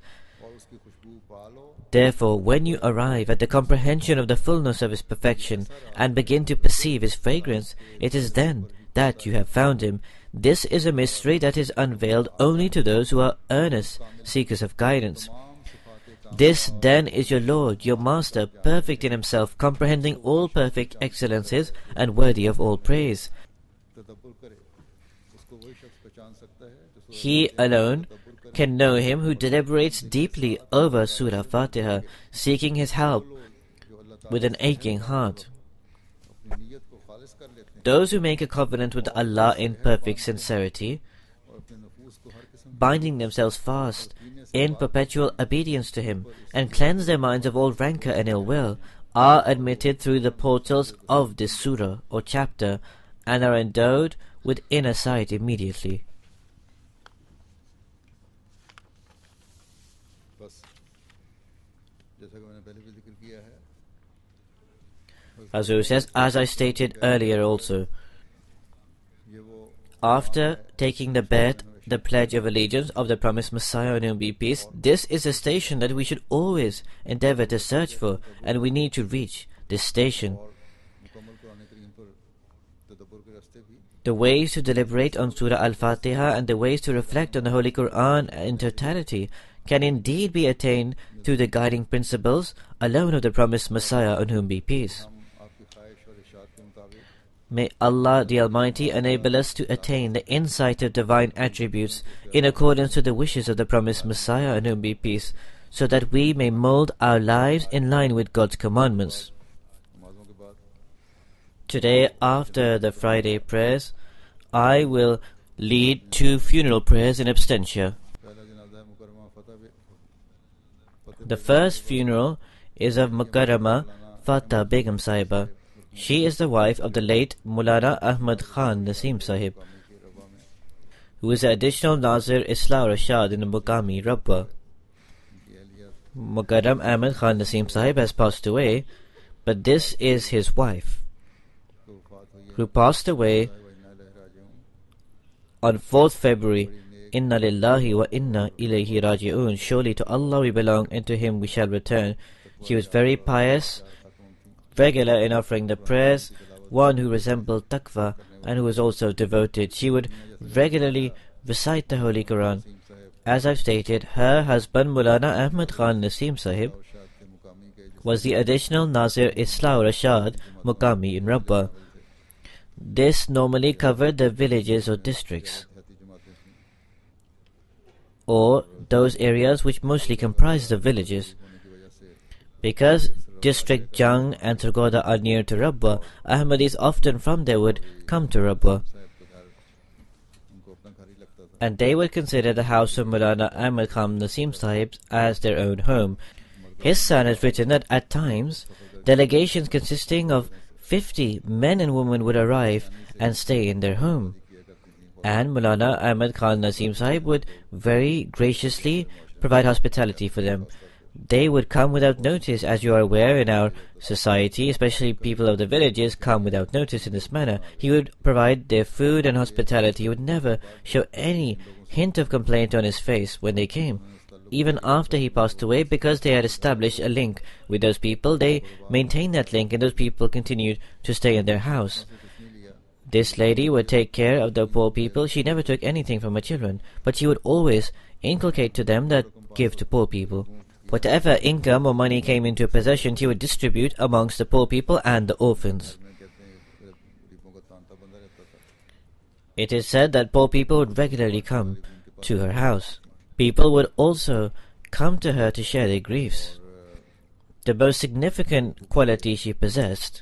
Therefore, when you arrive at the comprehension of the fullness of his perfection and begin to perceive his fragrance, it is then that you have found him. This is a mystery that is unveiled only to those who are earnest seekers of guidance. This then is your Lord, your Master, perfect in himself, comprehending all perfect excellences and worthy of all praise. He alone can know him who deliberates deeply over Surah Fatiha, seeking his help with an aching heart. Those who make a covenant with Allah in perfect sincerity, binding themselves fast in perpetual obedience to him, and cleanse their minds of all rancor and ill will, are admitted through the portals of this surah or chapter, and are endowed with inner sight immediately. Hazur says, as I stated earlier also, after taking the bet, the pledge of allegiance of the promised Messiah on whom be peace, this is a station that we should always endeavor to search for, and we need to reach this station. The ways to deliberate on Surah Al-Fatiha and the ways to reflect on the Holy Quran in totality can indeed be attained through the guiding principles alone of the promised Messiah on whom be peace. May Allah the Almighty enable us to attain the insight of divine attributes in accordance with the wishes of the promised Messiah on whom be peace, so that we may mold our lives in line with God's commandments. Today, after the Friday prayers, I will lead 2 funeral prayers in absentia. The first funeral is of Mukarrama Fatah Begum Sahiba. She is the wife of the late Maulana Ahmad Khan Naseem Sahib, who is the additional Nazir Islah Rashad in the Muqami Rabwa. Mukarram Ahmad Khan Naseem Sahib has passed away, but this is his wife, who passed away on 4th February. Inna lillahi wa inna ilayhi raji'un. Surely to Allah we belong, and to him we shall return. She was very pious, regular in offering the prayers, one who resembled taqwa and who was also devoted. She would regularly recite the Holy Quran. As I've stated, her husband Maulana Ahmad Khan Naseem Sahib was the additional Nazir Islah Rashad Muqami in Rabwa. This normally covered the villages or districts, or those areas which mostly comprise the villages. Because District Jang and Sargodha are near to Rabwa, Ahmadis often from there would come to Rabwa, and they would consider the house of Maulana Ahmad Khan Naseem Sahib as their own home. His son has written that at times, delegations consisting of 50 men and women would arrive and stay in their home, and Maulana Ahmad Khan Naseem Sahib would very graciously provide hospitality for them. They would come without notice. As you are aware, in our society, especially people of the villages, come without notice in this manner. He would provide their food and hospitality. He would never show any hint of complaint on his face when they came. Even after he passed away, because they had established a link with those people, they maintained that link, and those people continued to stay in their house. This lady would take care of the poor people. She never took anything from her children, but she would always inculcate to them that give to poor people. Whatever income or money came into her possession, she would distribute amongst the poor people and the orphans. It is said that poor people would regularly come to her house. People would also come to her to share their griefs. The most significant quality she possessed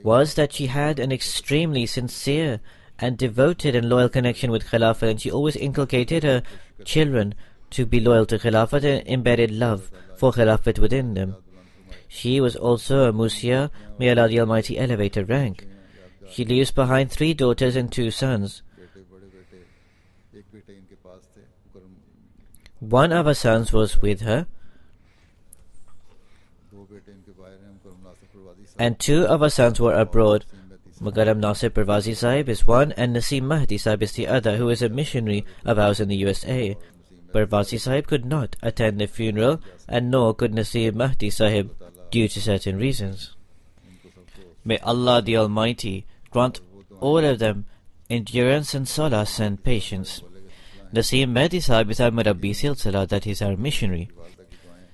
was that she had an extremely sincere and devoted and loyal connection with Khilafat, and she always inculcated her children to be loyal to Khilafat and embedded love for Khilafat within them. She was also a Musia. May Allah the Almighty elevate her rank. She leaves behind 3 daughters and 2 sons. बेटे इनके पास थे मुकर्रम One of her sons was with her, दो बेटे इनके बाहर हैं मुकर्रम नासिर परवाजी साहब and two of her sons were abroad. Naseem Mehdi साहब Mukarram Nasir Parvazi Sahib is one, and Naseem Mahdi Sahib is the other, who is a missionary of ours in the USA. Parvazi Sahib could not attend the funeral, and nor could Naseem Mahdi Sahib, due to certain reasons. इनको सबको May Allah the Almighty grant all of them endurance and solace and patience. Naseem Mahdi Sahib is our Murabbi Silsila, that is our missionary. वालदा की दुआएं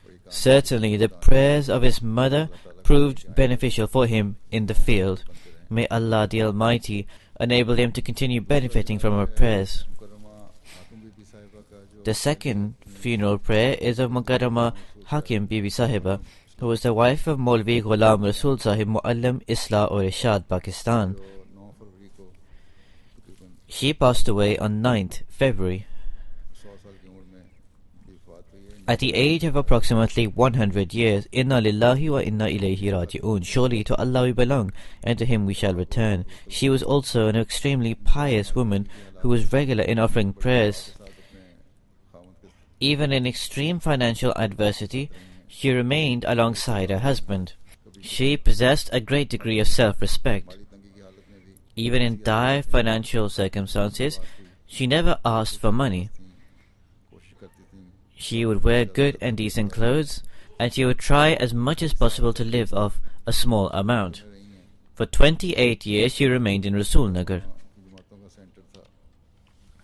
बड़ी काम Certainly the prayers of his mother proved beneficial for him in the field. May Allah the Almighty enable him to continue benefiting from our prayers. मुकर्रमा हाकिम बीबी साहिबा का जो The second funeral prayer is of Mukarrama Hakim Bibi Sahiba, who was the wife of Maulvi Ghulam Rasul Sahib Muallim Islah or Irshad, Pakistan. जो 9 फरवरी को तकरीबन She passed away on 9th February 100 साल की उम्र में वफात हुई है at the age of approximately 100 years. Inna lillahi wa inna ilayhi raji'un. Surely to Allah we belong, and to Him we shall return. She was also an extremely pious woman who was regular in offering prayers. साथ अपने खामद के Even in extreme financial adversity, she remained alongside her husband. She possessed a great degree of self-respect. माली तंगी की हालत में भी Even in dire financial circumstances, she never asked for money. कोशिश करती थी She would wear good and decent clothes, and she would try as much as possible to live off a small amount. रही हैं For 28 years she remained in Rasul Nagar. जमातों का centre था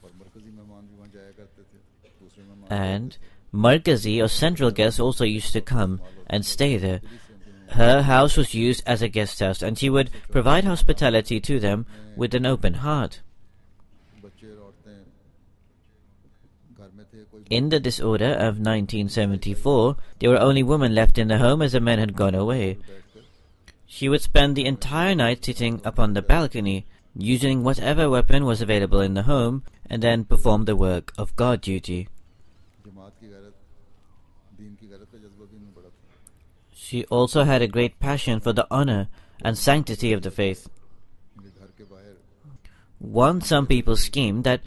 और मरकजी मेहमान भी वहाँ जाया करते थे दूसरे मेहमान And Markazi or central guests also used to come and stay there. Her house was used as a guest house, and she would provide hospitality to them with an open heart. बच्चे और औरतें घर में थे कोई In the disorder of 1974, there were only women left in the home as the men had gone away. बैठकर She would spend the entire night sitting upon the balcony, using whatever weapon was available in the home, and then perform the work of guard duty. जमात की गैरत दीन की गैरत का जज्बा भी इनमें बड़ा था She also had a great passion for the honor and sanctity of the faith. इनके घर के बाहर Once some people schemed that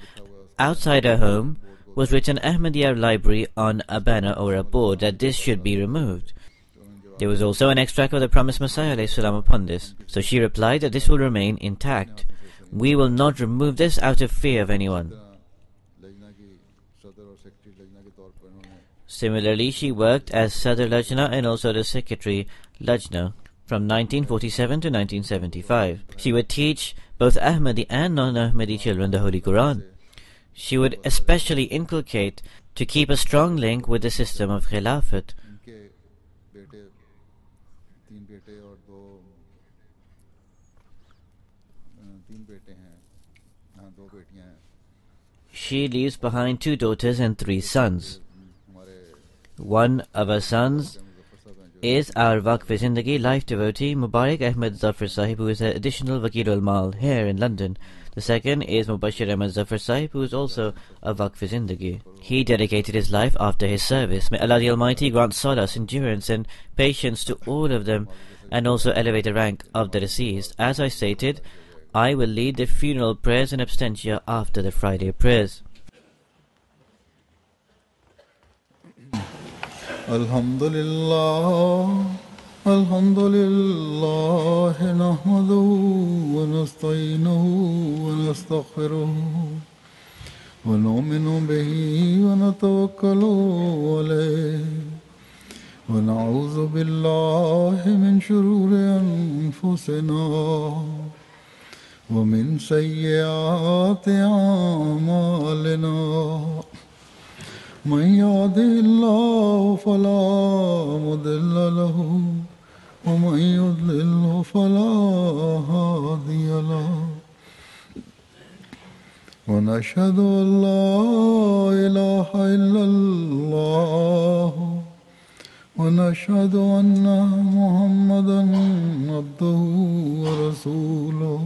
outside her home was written Ahmadiyya Library on a banner or a board, that this should be removed. There was also an extract of the promised Messiah alayhi salam upon this. So she replied that this will remain intact. We will not remove this out of fear of anyone. लजना की सदर और secretary लजना के तौर पर उन्होंने Similarly, she worked as Sadr Lajna and also the Secretary Lajna from 1947 to 1975. She would teach both Ahmadi and non-Ahmadi children the Holy Quran. She would especially inculcate to keep a strong link with the system of Khilafat. इनके बेटे 3 बेटे और 3 बेटे हैं हाँ 2 बेटियां हैं She leaves behind 2 daughters and 3 sons. हमारे One of her sons Muzaffar साहब हैं जो is our Waqf Zindagi life devotee Mubarak Ahmed Zafar Sahib, who is an additional Wakil al-Mal here in London. The second is Mubashir Ahmed Zafar Sahib, who is also a Waqf Zindagi. He dedicated his life after his service. May Allah the Almighty grant solace, endurance and patience to all of them, and also elevate the rank of the deceased. As I stated, I will lead the funeral prayers and abstentia after the Friday prayers. Alhamdulillah nahmaduhu wa nasta'inuhu wa nastaghfiruhu wa nu'minu bihi wa natawakkalu alayhi wa na'udhu billahi min shururi anfusina wa min sayyiati a'malina. من يهده الله فلا مضل له ومن يضلله فلا هادي له ونشهد أن لا إله إلا الله ونشهد أن محمدا عبده ورسوله.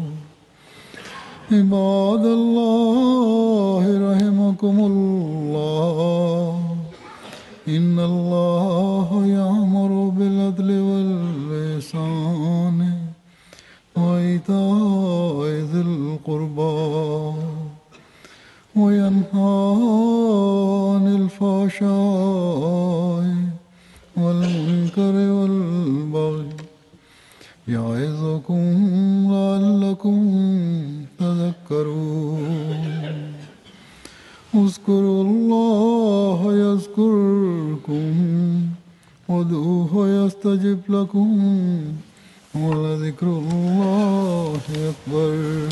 عباد الله رحمكم الله إن الله يأمر بالعدل والإحسان وإيتاء ذي القربى وينهى تذكرون اذكروا الله يذكركم وادعوه يستجب لكم ولذكر الله أكبر